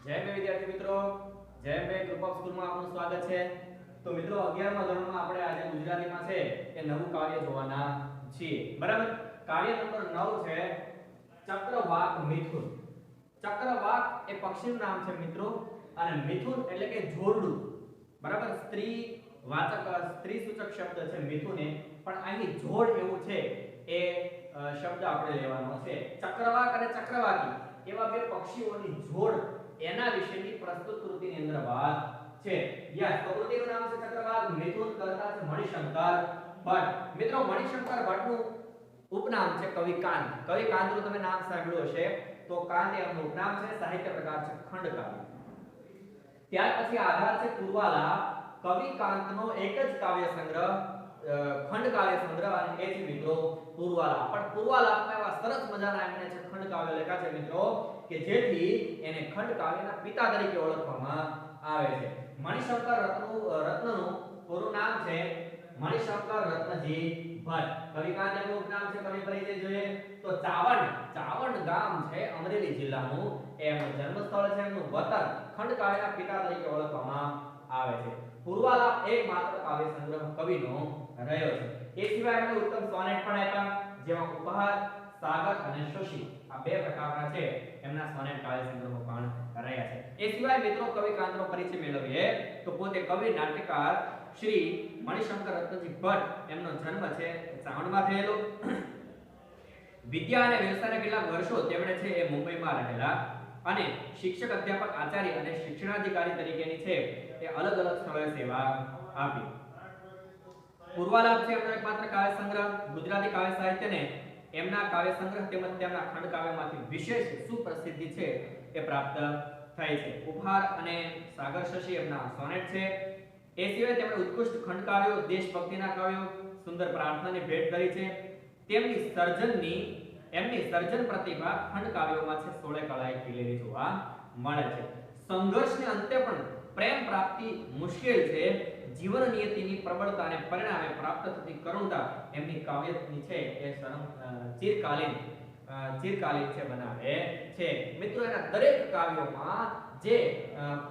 જય મે વિદ્યાર્થી મિત્રો, જય મે ગ્રુપ ઓફ સ્કૂલમાં આપનું સ્વાગત છે। તો મિત્રો 11મા ધોરણમાં આપણે આજે ગુજરાતીમાં છે એ નવું કાવ્ય જોવાના છીએ, બરાબર। કાવ્ય નંબર 9 છે ચક્રવાક મિથુન। ચક્રવાક એ પક્ષીનું નામ છે મિત્રો, અને મિથુન એટલે કે જોરડું, બરાબર। સ્ત્રી વાચક સ્ત્રી સૂચક શબ્દ છે મિથુને, પણ અહીં જોડ એવું છે એ શબ્દ આપણે લેવાનો છે। ચક્રવાક અને ચક્રવાકી એવા બે પક્ષીઓની જોડ એના વિશેની પ્રસ્તુત કૃતિની અંદર વાત છે। યસ, તો કૃતિનું નામ છે ચક્રવાક મિથુન, કરતા છે મણિશંકર ભટ્ટ। મિત્રો મણિશંકર ભટ્ટનું ઉપનામ છે કવિ કાંત। કવિ કાંતનું તમે નામ સાંભળ્યું હશે, તો કાંત એમનું ઉપનામ છે। સાહિત્ય પ્રકાર છે ખંડકાવ્ય। ત્યાર પછી આધાર છે પુરવાલા। કવિ કાંતનો એક જ કાવ્ય સંગ્રહ ખંડકાવ્ય સંગ્રહ, અને એ છે મિત્રો પુરવાલા। પણ પુરવાલામાં એવા સરસ મજાના એમણે છે ખંડકાવ્ય લખ્યા છે મિત્રો, કે જેથી એને ખંડકાવ્યના પિતા તરીકે ઓળખવામાં આવે છે। મણિશંકર રત્નનું પૂરું નામ છે મણિશંકર રત્નજી ભટ્ટ। કવિ કાંત એમનું ઉપનામ છે, કવિ પરિચય જોઈએ તો ચાવણ ગામ છે અમરેલી જિલ્લાનું, એમનું જન્મસ્થળ છે, એમનું વતન ખંડકાવ્યના પિતા તરીકે ઓળખવામાં આવે છે। પુરવાલા એકમાત્ર કાવ્ય સંગ્રહ કવિનો રહ્યો છે। એ સિવાય એમણે ઉત્તમ સોનેટ પણ આપ્યા, જેમાં ઉપહાર, સાગર અને શશી આ બે પ્રકારના છે એમના સોનેટ કાવ્ય સંગ્રહો પણ રહ્યા છે। એ સિવાય મિત્રો કવિ કાંતનો પરિચય મેળવીએ તો પોતે કવિ નાટ્યકાર શ્રી મણિશંકર રત્નજી ભટ્ટ, એમનો જન્મ છે ચાવણમાં થયેલો। વિદ્યા અને વ્યવસાયના કેટલાક વર્ષો તેમણે છે એ મુંબઈમાં રહેલા, અને શિક્ષક, અધ્યાપક, આચાર્ય અને શિક્ષણાધિકારી તરીકેની છે એ અલગ અલગ સ્થળોએ સેવા આપી। પુરવાલા છે એમનો એકમાત્ર કાવ્ય સંગ્રહ ગુજરાતી કાવ્ય સાહિત્યને એમના કાવ્ય સંગ્રહ તેમજ તેમના ખંડ કાવ્યમાંથી વિશેષ સુપ્રસિદ્ધિ છે એ પ્રાપ્ત થઈ છે। ઉપહાર અને સાગર શશી એમના સોનેટ છે। એ સિવાય તેમણે ઉત્કૃષ્ટ ખંડ કાવ્યો, દેશભક્તિના કાવ્યો, સુંદર પ્રાર્થનાની ભેટ ધરી છે। એમની સર્જન પ્રતિભા ખંડ કાવ્યોમાં છે સોળે કળાએ ખીલેલી જોવા મળે છે। સંઘર્ષને અંતે પણ પ્રેમ પ્રાપ્તિ મુશ્કેલ છે, જીવન નિયતિની પ્રબળતાને પરિણામે પ્રાપ્ત થતી કરુણતા એમની કાવ્યની છે એ ચિરકાલીન છે બનાવે છે। મિત્રો એના દરેક કાવ્યોમાં જે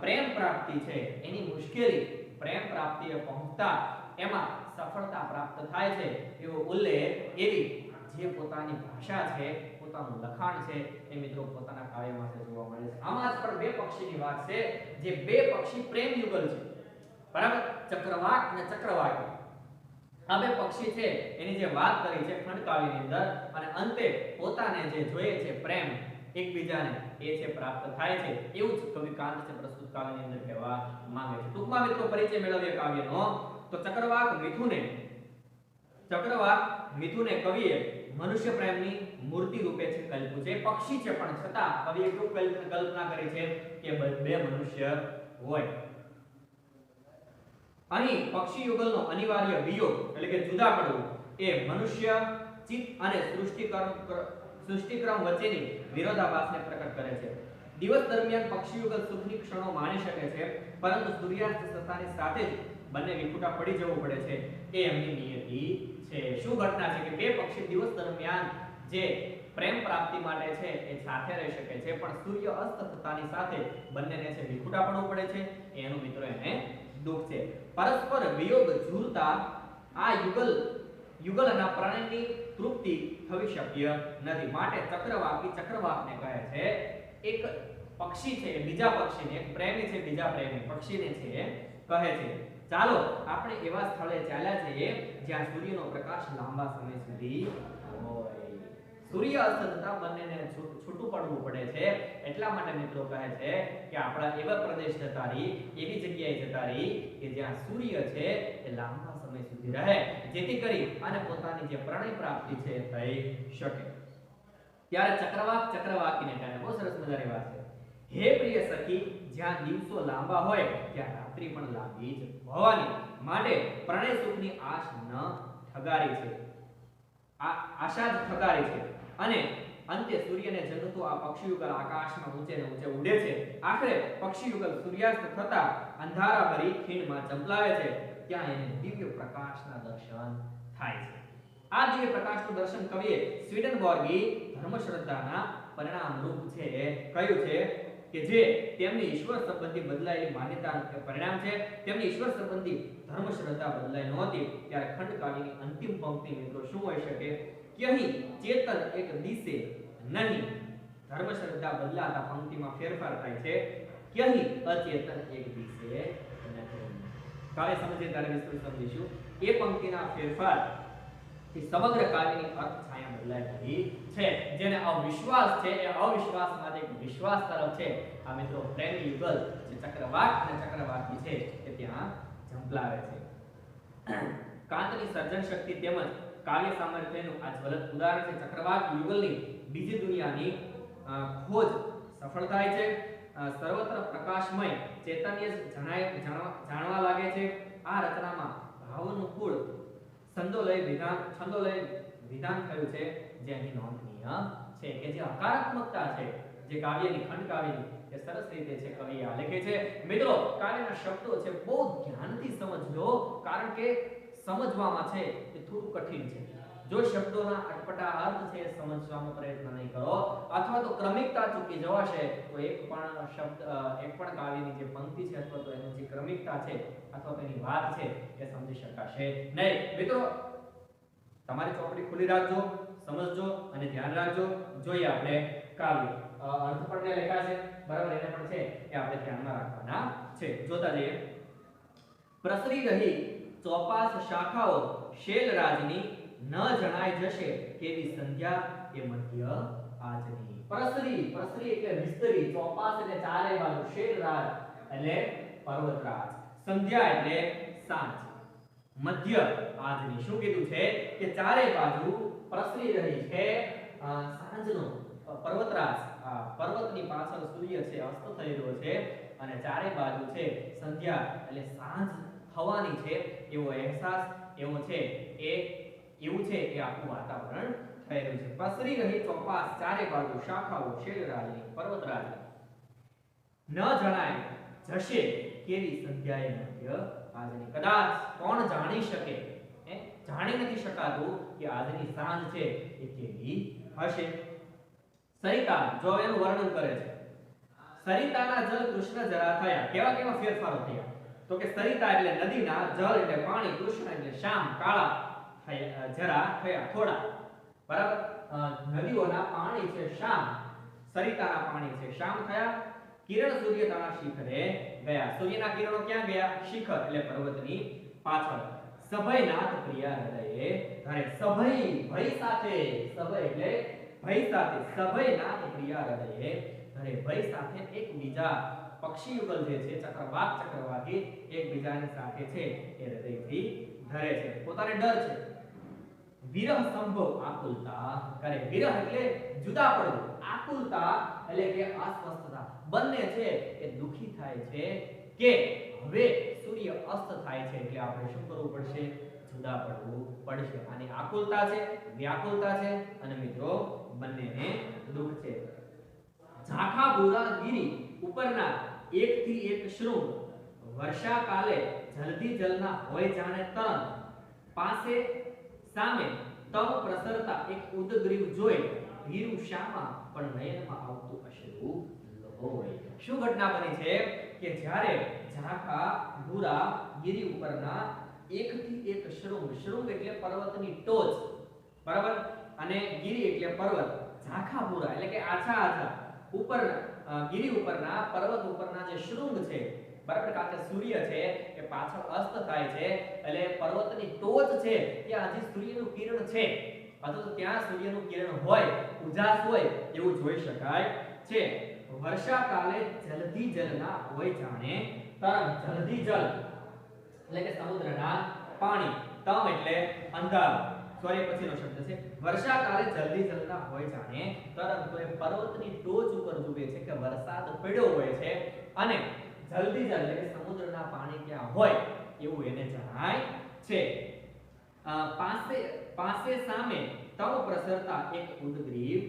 પ્રેમ પ્રાપ્તિ છે એની મુશ્કેલી, પ્રેમ પ્રાપ્તિએ પહોંચતા એમાં સફળતા પ્રાપ્ત થાય છે એવો ઉલ્લેખ, એવી જે પોતાની ભાષા છે, પોતાનું લખાણ છે એ મિત્રો પોતાના કાવ્યમાં જોવા મળે છે। આમાં જ પણ બે પક્ષીની વાત છે, જે બે પક્ષી પ્રેમ યુગલ છે, બરાબર। ચક્રવાક અને ચક્રવાકી આ બે પક્ષી છે એની જે વાત કરી છે ખંડ કાવ્યની અંદર, અને અંતે પોતાને જે જોઈએ છે પ્રેમ એકબીજાને એ છે પ્રાપ્ત થાય છે, એવું જ કવિ કાંત છે પ્રસ્તુત કાવ્યની અંદર કહેવા માંગે છે। ટૂંકમાં મિત્રો પરિચય મેળવીએ કાવ્યનો, તો ચક્રવાક મિથુને કવિએ મનુષ્ય પ્રેમની મૂર્તિ રૂપે છે કલ્પ્યું છે। પક્ષી છે પણ છતાં કવિએ કેવું કલ્પના કરી છે કે બે મનુષ્ય હોય। અહીં પક્ષી યુગલનો અનિવાર્ય વિયોગ એટલે કે જુદા પડવું એ મનુષ્ય ચિત્ત અને સૃષ્ટિક્રમ વચ્ચેની વિરોધાભાસને પ્રકટ કરે છે। દિવસ દરમિયાન પક્ષી યુગલ સુખની ક્ષણો માણી શકે છે, પરંતુ સૂર્યાસ્ત થતાની સાથે જ બંને વિખૂટા પડી જવું પડે છે, એ એમની નિયતિ છે। શું ઘટના છે કે બે પક્ષી દિવસ દરમિયાન જે પ્રેમ પ્રાપ્તિ માટે છે એ સાથે રહી શકે છે, પણ સૂર્ય અસ્ત થતાની સાથે બંનેને છે વિખૂટા પડવું પડે છે, એનું મિત્રો એને દુઃખ છે। પરસ્પર વિયોગ ઝૂરતા આ યુગલના પ્રણયની તૃપ્તિ થવી શક્ય નથી, માટે ચક્રવાકને કહે છે એક પક્ષી છે બીજા પક્ષીને, એક પ્રેમી છે બીજા પ્રેમી પક્ષીને છે કહે છે। ચાલો આપણે એવા સ્થળે ચાલ્યા જઈએ જ્યાં સૂર્યનો પ્રકાશ લાંબા સમય સુધી હોય। સૂર્ય અસ્ત થતા બંનેને છૂટું પડવું પડે છે, એટલા માટે મિત્રો કહે છે કે આપણા એવા પ્રદેશ જતા રહી, એવી જગ્યાએ જતા રહી કે જ્યાં સૂર્ય છે એ લાંબા સમય સુધી રહે, જેથી કરી અને પોતાની જે પ્રણય પ્રાપ્તિ છે થઈ શકે। ત્યારે ચક્રવાકીને કહે, બહુ સરસ મજાની વાત છે, હે પ્રિય સખી, જ્યાં દિવસો લાંબા હોય ત્યાં રાત્રિ પણ લાંબી જ હોવાની, માટે પ્રણય સુખની આશા જ ઠગારી છે। અને અંતે સૂર્યને જગતું આ પક્ષી યુગલ આકાશમાં ઊંચે ને ઊંચે ઉડે છે। આખરે પક્ષી યુગલ સૂર્યાસ્ત થતા અંધારા ભરી ખીણમાં ચંપલાવે છે, ત્યાં એને દિવ્ય પ્રકાશના દર્શન થાય છે। આ દિવ્ય પ્રકાશનું દર્શન કવિએ સ્વીડનબોર્ગી ધર્મશ્રદ્ધાના પરિણામ રૂપ છે કહ્યું છે કે જે તેમની ઈશ્વર સંબંધી બદલાયેલી માન્યતાનું પરિણામ છે. તેમની ઈશ્વર સંબંધી ધર્મ શ્રદ્ધા બદલાઈ નહોતી. ત્યારે ખંડકાવ્યની અંતિમ પંક્તિ મિત્રો શું હોઈ શકે કે અહીં ચેતન એક દિશે નહીં, ધર્મ શ્રદ્ધા બદલાતા પંક્તિમાં ફેરફાર થાય છે કે અહીં અચેતન એક દિશે નથી. કાવ્ય સમજીએ ત્યારે વિસ્તૃત સમજીશું. એ પંક્તિના ફેરફાર થી સમગ્ર કાવ્યની અર્થ છાયા બદલાઈ રહી છે. જેને અવિશ્વાસ છે એ અવિશ્વાસમાંથી એક વિશ્વાસ તરફ છે. આ મિત્રો પ્રેમી યુગલ જે ચક્રવાક અને ચક્રવાકી છે એ ત્યાં ઝંપલાવે છે. કાંતની સર્જન શક્તિ તેમજ કાવ્ય સામર્થ્યનું આ જ્વલંત ઉદાહરણ છે. ચક્રવાક યુગલની બીજી દુનિયાની ખોજ સફળ થાય છે. સર્વત્ર પ્રકાશમય ચૈતન્ય જાણવા લાગે છે. આ રચનામાં ભાવનું કુળ છંદોલય વિધાન થયું છે જે અહીં નોંધનીય છે કે જે હકારાત્મકતા છે જે કાવ્યની ખંડ કાવ્યની એ સરસ રીતે છે કવિ આ લખે છે. મિત્રો કાવ્યના શબ્દો છે બહુ ધ્યાનથી સમજજો, કારણ કે સમજવામાં છે એ થોડું કઠિન છે. જો શબ્દોના અટપટા અર્થ છે સમજવાનો પ્રયત્ન નહીં કરો અથવા તો ક્રમિકતા ચૂકી જવાશે તો એક પણ શબ્દ એક પણ કાવ્યની જે પંક્તિ છે અથવા તો એની જે ક્રમિકતા છે અથવા તો એની વાત છે એ સમજી શકાશે નહીં. મિત્રો તમારી ચોપડી ખુલ્લી રાખજો, સમજજો અને ધ્યાન રાખજો. જોઈએ આપણે કાવ્ય અર્થ પણ લખ્યા છે બરાબર, એને પણ છે એ આપણે ધ્યાનમાં રાખવાના છે. જોતા જઈએ. પ્રસરી રહી ચોપાસ શાખાઓ શૈલરાજની ન જણાય જશે કેવી સંધ્યા એ મધ્ય આજની. પ્રસરી એટલે વિસ્તરી, ચોપાસ એટલે ચારે બાજુ, શૈલરાજ એટલે પર્વતરાજ, સંધ્યા એટલે સાંજ, મધ્ય આજની. શું કીધું છે કે ચારે બાજુ પ્રસરી રહી છે સાંજનો પર્વતરાજ. પર્વતની પાછળ સૂર્ય છે અસ્ત થઈ રહ્યો છે અને ચારે બાજુ છે સંધ્યા એટલે સાંજ થવાની છે એવો અહેસાસ એવું છે એ આખું વાતાવરણ થઈ રહ્યું છે. પ્રસરી રહી ચોપાસ ચારે બાજુ શાખાઓ શૈલરાજની પર્વતરાજની ન જણાય જશે કેવી સંધ્યાએ મધ્ય આજની. કદાચ કોણ જાણી શકે, જાણી નથી શકાતું કે આજની સાંજ છે એ કેવી હશે. સરિતા જો એનું વર્ણન કરે છે. સરિતાના જલ કૃષ્ણ જરા થયા. કેવા કેવા ફેરફારો થયા તો કે સરિતા એટલે નદીના, જળ એટલે પાણી, કૃષ્ણ એટલે શ્યામ કાળા જરા થયા થોડા બરાબર. નદીઓના પાણી છે શ્યામ, સરિતાના પાણી છે શ્યામ થયા. કિરણ સૂર્ય તારા શિખરે ગયા. સૂર્યના કિરણો ક્યાં ગયા? શિખર એટલે પર્વતની પાછળ. સભયનાથ પ્રિયા હૃદયે ધરે. સભય ભય સાથે, સભય એટલે ભય સાથે, સભયનાથ પ્રિયા હૃદયે ધરે. ભય સાથે એકબીજા પક્ષી યુગલ જે છે ચક્રવાક ચક્રવાકી એકબીજાની સાથે છે એ હૃદયથી ધરે છે, પોતાને ડર છે. વિરહ સંભવ આકુલતા કરે. વિરહ એટલે જુદા પડવું, આકુલતા એટલે કે અસ્વસ્થતા. બંને છે એ દુખી થાય છે કે હવે સૂર્ય અસ્ત થાય છે એટલે આપણે શું કરવું પડશે? જુદા પડવું પડશે. આની આકુલતા છે, વ્યાકુલતા છે અને મિત્રો બંનેને દુઃખ છે. ઝાંખા ભૂરા ગિરી ઉપરના એકથી એક શૃંગ વર્ષા કાલે જલ્દી જલના હોય જાણે તરંગ. પાસે સામે તમ પ્રસરતા એક ઉદગ્રીવ જોઈ ભીરું શામાં પણ નયનમાં આવતું અશ્રુ લોહી. શું ઘટના બની છે કે જ્યારે ઝાંખા ભૂરા ગિરી ઉપરના એકથી એક શૃંગ, શૃંગ એટલે પર્વતની ટોચ બરાબર અને ગિરી એટલે પર્વત. ઝાંખા ભૂરા એટલે કે આછા આછા ઉપર ગિરી ઉપરના પર્વત ઉપરના જે શૃંગ છે બરાબર, કારણ કે સૂર્ય છે એ પાછળ અસ્ત થાય છે એટલે પર્વતની ટોચ છે ત્યાં હજી સૂર્યનું કિરણ છે અથવા તો ત્યાં સૂર્યનું કિરણ હોય, ઉજાસ હોય એવું જોઈ શકાય છે. વર્ષા કાલે જલ્દી જલના હોય જાણે તરંગ. જલ્દી જલ એટલે કે સમુદ્રના પાણી, તમ એટલે અંધારું, સોરી પછીનો શબ્દ છે. વર્ષા કાલે જલ્દી જલના હોય જાણે તરંગ. તો એ પર્વતની ટોચ ઉપર જુએ છે કે વરસાદ પડ્યો હોય છે અને જલ્દી જલ એટલે કે સમુદ્રના પાણી ત્યાં હોય એવું એને જણાય છે. પાસે સામે તવ પ્રસરતા એક ઉદગ્રીવ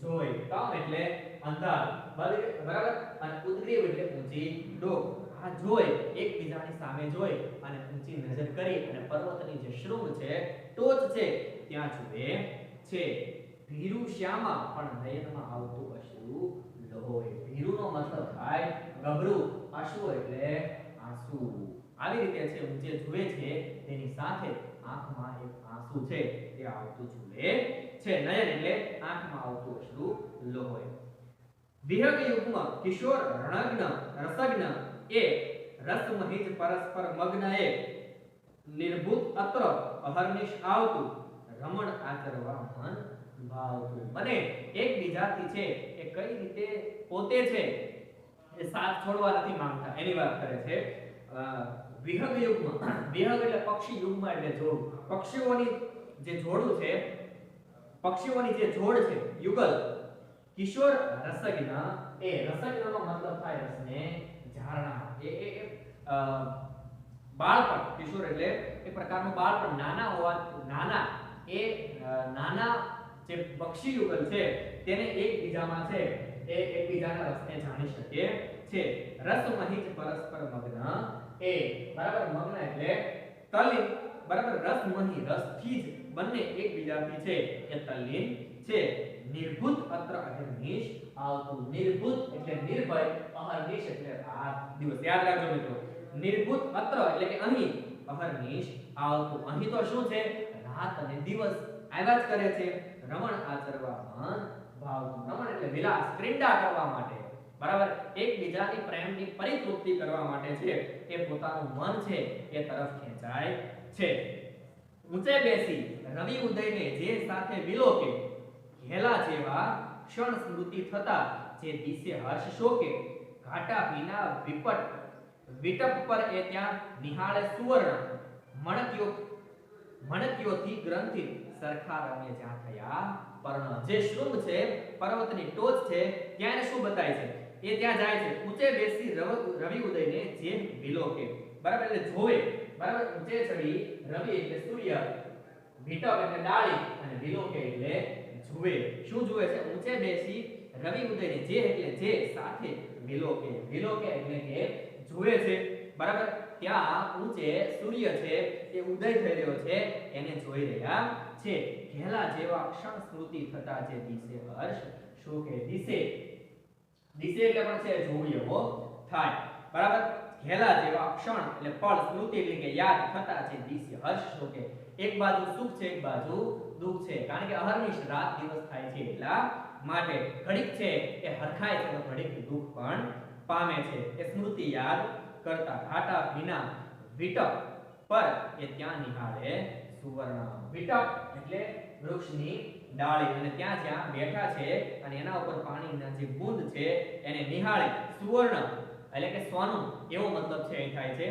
જોઈ. તવ એટલે અંધારું બરાબર અને ઉદગ્રીવ એટલે ઊંચી ડોક. આ જોઈ એકબીજાની સામે જોઈ અને ઊંચી નજર કરી અને પર્વતની જે શૃંગ છે ટોચ છે ત્યાં જુએ છે. ભીરું શ્યામા પણ નયનમાં આવતું અશ્રુ લોહી. ભીરુનો મતલબ ગભરું, અશ્રુ એટલે આંસુ. આવી રીતે છે હું જે જુએ છે તેની સાથે આંખમાં એક આંસુ છે તે આવતું જુએ છે. નયન એટલે આંખમાં આવતું અશ્રુ લોહી. વિહગ યુગમાં કિશોર રણગ્ન રસગ્ન એ રસમહિજ પરસ્પર મગ્ન એ નિર્ભૂત અત્ર અહર્નિશ આવતું રમણ આચરવા મન ભાવતું. અને એકબીજાથી છે એ કઈ રીતે પોતે છે એ સાથ છોડવા નથી માંગતા એની વાત કરે છે. વિહગ યુગમાં, વિહગ એટલે પક્ષી, યુગમાં એટલે જોડ. પક્ષીઓની જે જોડું છે, પક્ષીઓની જે જોડ છે યુગલ, કિશોર રસજ્ઞ એ રસજ્ઞનો મતલબ થાય રસને ઝારણા. બાળપણ, કિશોર એટલે એક પ્રકારનું બાળપણ, નાના હોવા નાના એ નાના જે પક્ષી યુગલ છે તેને એકબીજામાં છે એ એકબીજાના રસને જાણી શકે છે. રસમહિજ પરસ્પર મગ્ન એ બરાબર મગ્ન એટલે તલ્લીન બરાબર રસમહિ રસથી જ બંને એકબીજાથી છે એ તલ્લીન છે. નિર્ભૂત અત્ર અહર્નિશ આવતું. નિર્ભૂત એટલે નિર્ભય, અહર્નિશ એટલે રાત દિવસ. યાદ રાખજો મિત્રો, નિર્ભૂત અત્ર એટલે કે અહીં, અહર્નિશ આવતું. અહીં તો શું છે? રાત અને દિવસ આવ્યા જ કરે છે. રમણ આચરવા મન ભાવતું. રમણ એટલે વિલાસ, ક્રીડા કરવા માટે, બરાબર એકબીજાની પ્રેમની પરિતૃપ્તિ કરવા માટે છે એ પોતાનું મન છે એ તરફ ખેંચાય છે. ઊંચે બેસી રવિ ઉદયને જે સાથે વિલોકે ઘેલા જેવા ક્ષણ સ્મૃતિ થતા જે દિશે હર્ષ શોકે ઘાટા પીના વિટપ પર એ ત્યાં નિહાળે સુવર્ણ મણક્યોથી ગ્રંથિત સરખા રમે જ્યાં થયા પર્ણ. જે શૃંગ છે પર્વતની ટોચ છે ત્યાં શું બતાય છે એ ત્યાં જાય છે. ઊંચે બેસી રવિ ઉદયને જે વિલોકે, બરાબર એટલે જોવે, બરાબર ઊંચે ચડી રવિ એટલે સૂર્ય, વિટપ એટલે ડાળી અને વિલોકે એટલે જુએ. શું જુએ છે? ઊંચે બેસી રવિ ઉદયને જે એટલે જે સાથે વિલોકે, વિલોકે એટલે કે જુએ છે, બરાબર ત્યાં ઊંચે સૂર્ય છે એ ઉદય થઈ રહ્યો છે એને જોઈ રહ્યા છે. ઘેલા જેવા ક્ષણ સ્મૃતિ થતા જે દિશે હર્ષ શોકે. દિશે, દિશે એટલે પણ છે જોવું એવો થાય, બરાબર ઘેલા જેવા ક્ષણ એટલે પળ, સ્મૃતિ એટલે કે યાદ થતા જે દિશે હર્ષ શોકે. એક બાજુ સુખ છે એક બાજુ દુઃખ છે, કારણ કે અહર્નિશ રાત દિવસ થાય છે એટલા માટે. ઘડીક છે એ હરખાય છે તો ઘડીક દુઃખ પણ પામે છે. એ સ્મૃતિ યાદ કરતા ઘાટા વિના વિટપ પર એ ત્યાં નિહાળે સુવર્ણ. વિટપ એટલે વૃક્ષની ડાળી અને ત્યાં જ્યાં બેઠા છે અને એના ઉપર પાણીના જે બૂંદ છે એને નિહાળે સુવર્ણ એટલે કે સોનું એવો મતલબ છે એ થાય છે.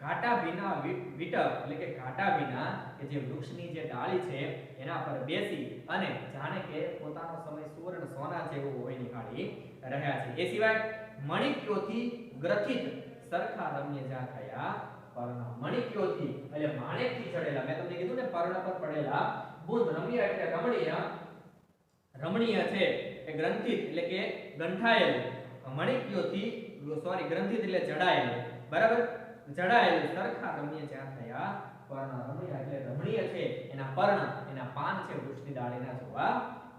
ઘાટા વિના વિટપ એટલે કે ઘાટા વિના કે જે વૃક્ષની જે ડાળી છે એના પર બેસી અને જાણે કે પોતાનો સમય સુવર્ણ સોના જેવો હોય નિહાળી રહ્યા છે. એ સિવાય મણિક્યોથી ગ્રથિત સરખા રમ્ય જ્યાં થયા પર્ણ. મણિક્યોથી એટલે માણેકથી ચડેલા, મેં તમને કીધું ને પર્ણ પર પડેલા બુંદ. રમ્ય એટલે રમણીય, રમણીય છે એ ગ્રંથિત એટલે કે ગંઠાયેલું. મણિક્યોથી સોરી ગ્રંથિત એટલે જડાયેલું, બરાબર જડાયેલું સરખા રમ્ય જ્યાં થયા પર્ણ. રમણીય એટલે રમણીય છે એના પર્ણ, એના પાન છે વૃક્ષની ડાળીના જોવા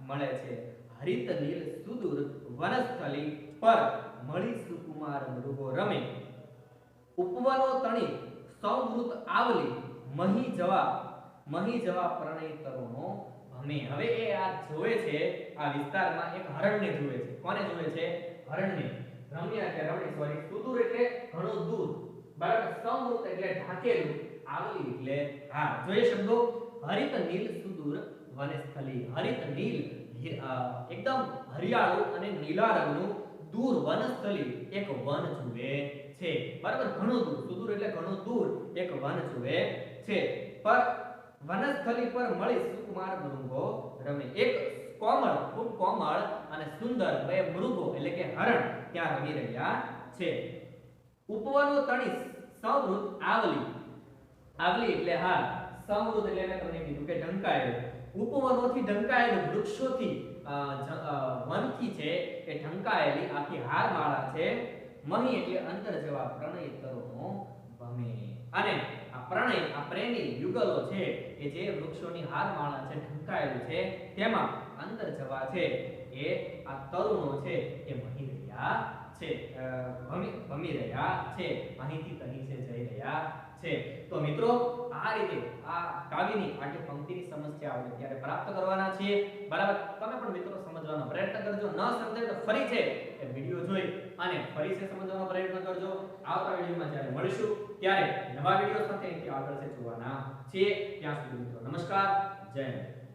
મળે છે. હરિત નીલ સુદૂર વનસ્થલી પર મળી સુકુમાર મૃગો રમે. ઉપવનો તણી સૌવૃત આવલી મહી જવા પ્રણય તરુણો ભમે. હવે એ આ જોવે છે આ વિસ્તારમાં એક હરણને જોવે છે. કોને જોવે છે? હરણને. રમ્ય એટલે રમણી સોરી, સુદૂર એટલે ઘણું દૂર, બરાબર સૌવૃત એટલે ઢાંકેલું, આવલી એટલે હા. જોઈએ શબ્દો હરિત નીલ સુદૂર વનસ્થલી. હરિત નીલ એકદમ હરિયાળું અને નીલા રંગનું, દૂર વનસ્થલી એક વન જુએ છે, બરાબર ઘણું દૂર. સુદૂર એટલે ઘણું દૂર એક વન જુએ છે. પર વનસ્થલી પર મળી સુકુમાર મૃગો રમે. એક કોમળ, ખૂબ કોમળ અને સુંદર બે મૃગો એટલે કે હરણ ત્યાં રમી રહ્યા છે. ઉપવનો તણી સૌવૃત આવલી. આવલી એટલે હા, સૌવૃત એટલે મેં તમને કીધું કે ઢંકાયેલું. ઉપવનોથી ઢંકાયેલું, વૃક્ષોથી વનથી છે એ ઢંકાયેલી આખી હારમાળા છે. મહી એટલે અંતર જેવા પ્રણય તરુણો ભમે. અને આ પ્રણય, આ પ્રેમી યુગલો છે એ જે વૃક્ષોની હારમાળા છે ઢંકાયેલું છે તેમાં અંદર જવા છે એ આ તરુણો છે એ વહી રહ્યા છે, ભમી રહ્યા છે, અહીંથી તહીં છે જઈ રહ્યા છે. તો મિત્રો આ રીતે આ કાવ્યની આટલી પંક્તિની સમસ્યા આપણે ત્યારે પ્રાપ્ત કરવાના છીએ. બરાબર, તમે પણ મિત્રો સમજવાનો પ્રયત્ન કરજો. ન સમજાય તો ફરી છે એ વિડિયો જોઈ અને ફરી છે સમજવાનો પ્રયત્ન કરજો. આવતા વિડિયોમાં જ્યારે મળીશું ત્યારે નવા વિડિયો સાથે અહીંથી આગળ છે જોવાના છીએ. ત્યાં સુધી મિત્રો નમસ્કાર, જય હિન્દ.